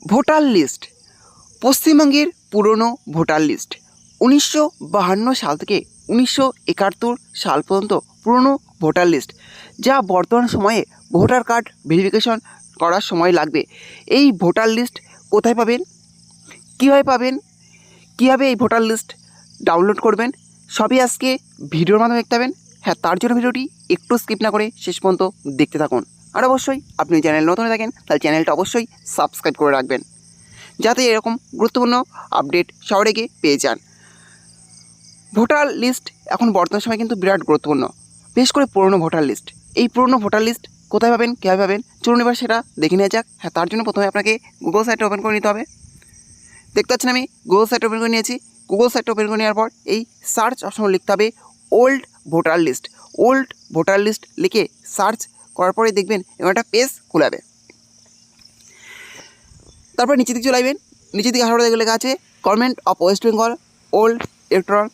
Voter list, পশ্চিমবঙ্গের পুরনো voter list 1952 সাল থেকে 1971 সাল পর্যন্ত পুরনো ভোটার লিস্ট, যা বর্তমান সময়ে ভোটার কার্ড ভেরিফিকেশন করার সময় লাগবে। এই ভোটার লিস্ট কোথায় পাবেন, কীভাবে পাবেন, কীভাবে এই ভোটার লিস্ট ডাউনলোড করবেন, সবই আজকে ভিডিওর মাধ্যমে দেখতে পাবেন। হ্যাঁ, তার জন্য ভিডিওটি একটু স্কিপ না করে শেষ পর্যন্ত দেখতে থাকুন। আর অবশ্যই আপনি চ্যানেল নতুন হয়ে থাকেন তাহলে চ্যানেলটা অবশ্যই সাবস্ক্রাইব করে রাখবেন, যাতে এরকম গুরুত্বপূর্ণ আপডেট সবার আগে পেয়ে যান। ভোটার লিস্ট এখন বর্তমান সময় কিন্তু বিরাট গুরুত্বপূর্ণ, বিশেষ করে পুরনো ভোটার লিস্ট। এই পুরনো ভোটার লিস্ট কোথায় পাবেন, কীভাবে পাবেন, চলুন এবার সেটা দেখে নেওয়া যাক। হ্যাঁ, তার জন্য প্রথমে আপনাকে গুগল সাইটটা ওপেন করে নিতে হবে। দেখতে পাচ্ছেন আমি গুগল সাইট ওপেন করে নিয়েছি। গুগল সাইট ওপেন করে নেওয়ার পর এই সার্চ অপশন লিখতে হবে old voter list. Old voter list লিখে সার্চ করার পরে দেখবেন এবার একটা পেজ খুলে যাবে। তারপর নিচের দিকে চলে আসবেন। নিচের দিকে আসার লেখা আছে government of West Bengal old electoral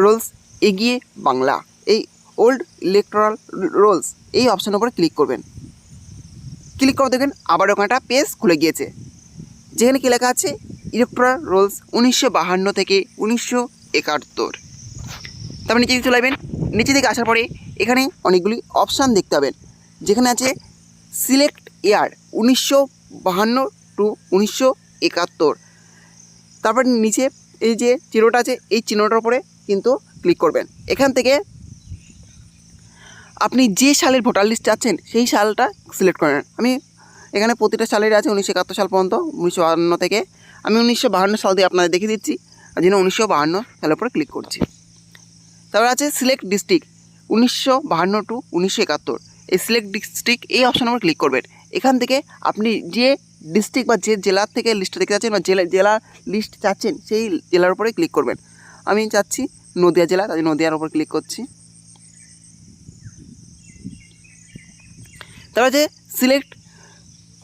rolls Egiye Bangla. এই ওল্ড ইলেকট্রাল রোলস এই অপশানের উপরে ক্লিক করবেন। ক্লিক করে দেখবেন আবার ওখানে একটা পেজ খুলে গিয়েছে, যেখানে কি লেখা আছে ইলেকট্রাল রোলস 1952 থেকে 1971। তারপর নিচে দিকে চলে আসবেন। নিচে দিকে আসার পরে এখানে অনেকগুলি অপশান দেখতে পাবেন, যেখানে আছে সিলেক্ট ইয়ার 1952 টু 1971। তারপর নিচে এই যে চিহ্নটা আছে এই চিহ্নটার উপরে কিন্তু ক্লিক করবেন। এখান থেকে আপনি যে সালের ভোটার লিস্ট চাচ্ছেন সেই সালটা সিলেক্ট করেন। আমি এখানে প্রতিটা সালের আছে 1971 সাল পর্যন্ত, 1952 থেকে আমি 1952 সাল দিয়ে আপনাদের দেখিয়ে দিচ্ছি, আর জন্য 1952 সালের উপরে ক্লিক করছি। তারপর আছে সিলেক্ট ডিস্ট্রিক্ট 1952 টু 1971। এই সিলেক্ট ডিস্ট্রিক্ট এই অপশানের উপর ক্লিক করবেন। এখান থেকে আপনি যে ডিস্ট্রিক্ট বা যে জেলার থেকে লিস্ট দেখতে চাচ্ছেন বা জেলার লিস্ট চাচ্ছেন সেই জেলার উপরে ক্লিক করবেন। আমি চাচ্ছি নদিয়া জেলা, তাই নদিয়ার উপর ক্লিক করছি। তারপর যে সিলেক্ট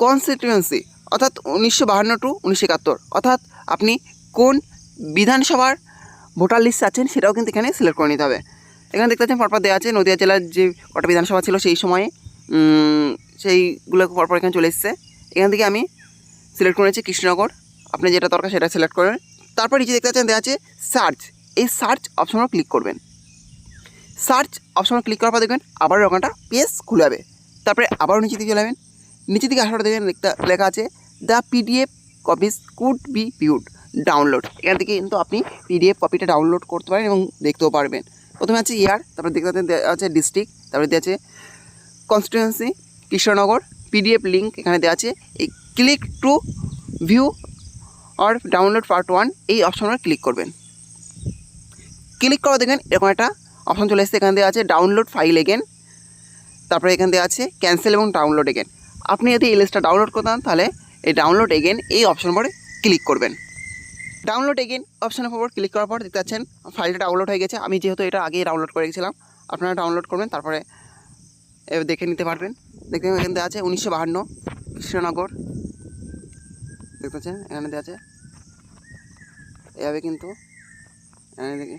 কনস্টিটিউয়েন্সি, অর্থাৎ 1952 টু 1971, অর্থাৎ আপনি কোন বিধানসভার ভোটার লিস্ট চাচ্ছেন সেটাও কিন্তু এখানে সিলেক্ট করে নিতে হবে। এখানে দেখতে পাচ্ছেন পরপর দেওয়া আছে নদিয়া জেলার যে কটা বিধানসভা ছিল সেই সময়ে, সেইগুলো পরপর এখানে চলে এসছে। এখান থেকে আমি সিলেক্ট করেছি কৃষ্ণনগর। আপনি যেটা দরকার সেটা সিলেক্ট করবেন। তারপর নিচে দেখতে পাচ্ছেন দেওয়া আছে সার্চ। এই সার্চ অপশনে ক্লিক করবেন। সার্চ অপশনে ক্লিক করার পর দেখবেন আবার ওখানটা পেজ খুলে যাবে। তারপরে আবারও নিচে দিকে চলে যাবেন। নিচে দিকে আসার দেখবেন লেখা আছে the PDF copies could be viewed download. এখান থেকে কিন্তু আপনি পিডিএফ কপিটা ডাউনলোড করতে পারেন এবং দেখতেও পারবেন। প্রথমে আছে ইয়ার, তারপরে দেখতে পাচ্ছেন দেওয়া আছে ডিস্ট্রিক্ট, তারপরে দেওয়া আছে কনস্টিটিউয়েন্সি কৃষ্ণনগর। পিডিএফ লিঙ্ক এখানে দেওয়া আছে। এই click to view or download part 1 এই অপশনে ক্লিক করবেন। ক্লিক করে দেখবেন এরকম একটা অপশন চলে এসেছে। এখানে দেওয়া আছে ডাউনলোড ফাইল এগেন, তারপরে এখানে দেওয়া আছে ক্যান্সেল এবং ডাউনলোড এগেন। আপনি যদি এই লিস্টটা ডাউনলোড করতে চান তাহলে এই ডাউনলোড এগেন এই অপশন পরে ক্লিক করবেন। ডাউনলোড এগেন অপশনের উপর ক্লিক করার পর দেখতে পাচ্ছেন ফাইলটা ডাউনলোড হয়ে গেছে। আমি যেহেতু এটা আগেই ডাউনলোড করে গেছিলাম, আপনারা ডাউনলোড করবেন, তারপরে দেখে নিতে পারবেন। দেখতে এখানে দেওয়া আছে 1952 কৃষ্ণনগর। দেখতে পাচ্ছেন এখানে দেওয়া আছে এভাবে, কিন্তু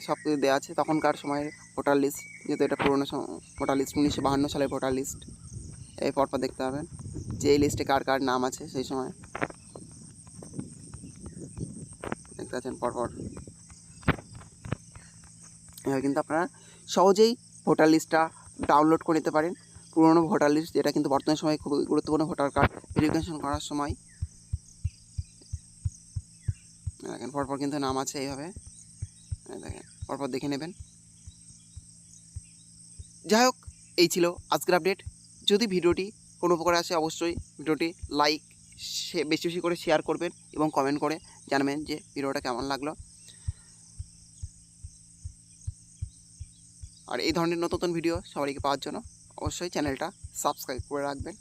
সব কিছু দেওয়া আছে তখনকার সময়ের ভোটার লিস্ট, যেহেতু এটা পুরোনো ভোটার লিস্ট 1952 সালের ভোটার লিস্ট। এই পরপর দেখতে পাবেন যে এই লিস্টে কার কার নাম আছে সেই সময়। দেখতে পাচ্ছেন পরপর এভাবে কিন্তু আপনারা সহজেই ভোটার লিস্টটা ডাউনলোড করে নিতে পারেন। পুরনো ভোটার লিস্ট, যেটা কিন্তু বর্তমান সময়ে খুবই গুরুত্বপূর্ণ ভোটার কার্ড ভেরিফিকেশন করার সময়। দেখেন পরপর কিন্তু নাম আছে এইভাবে, দেখেন পরপর দেখে নেবেন। যাই হোক, এই ছিল আজকের আপডেট। যদি ভিডিওটি কোনো উপকারে আসে অবশ্যই ভিডিওটি লাইক বেশি বেশি করে শেয়ার করবেন এবং কমেন্ট করে জানাবেন যে ভিডিওটা কেমন লাগলো। আর এই ধরনের নতুন নতুন ভিডিও সবাইকে পাওয়ার জন্য অবশ্যই চ্যানেলটা সাবস্ক্রাইব করে রাখবেন।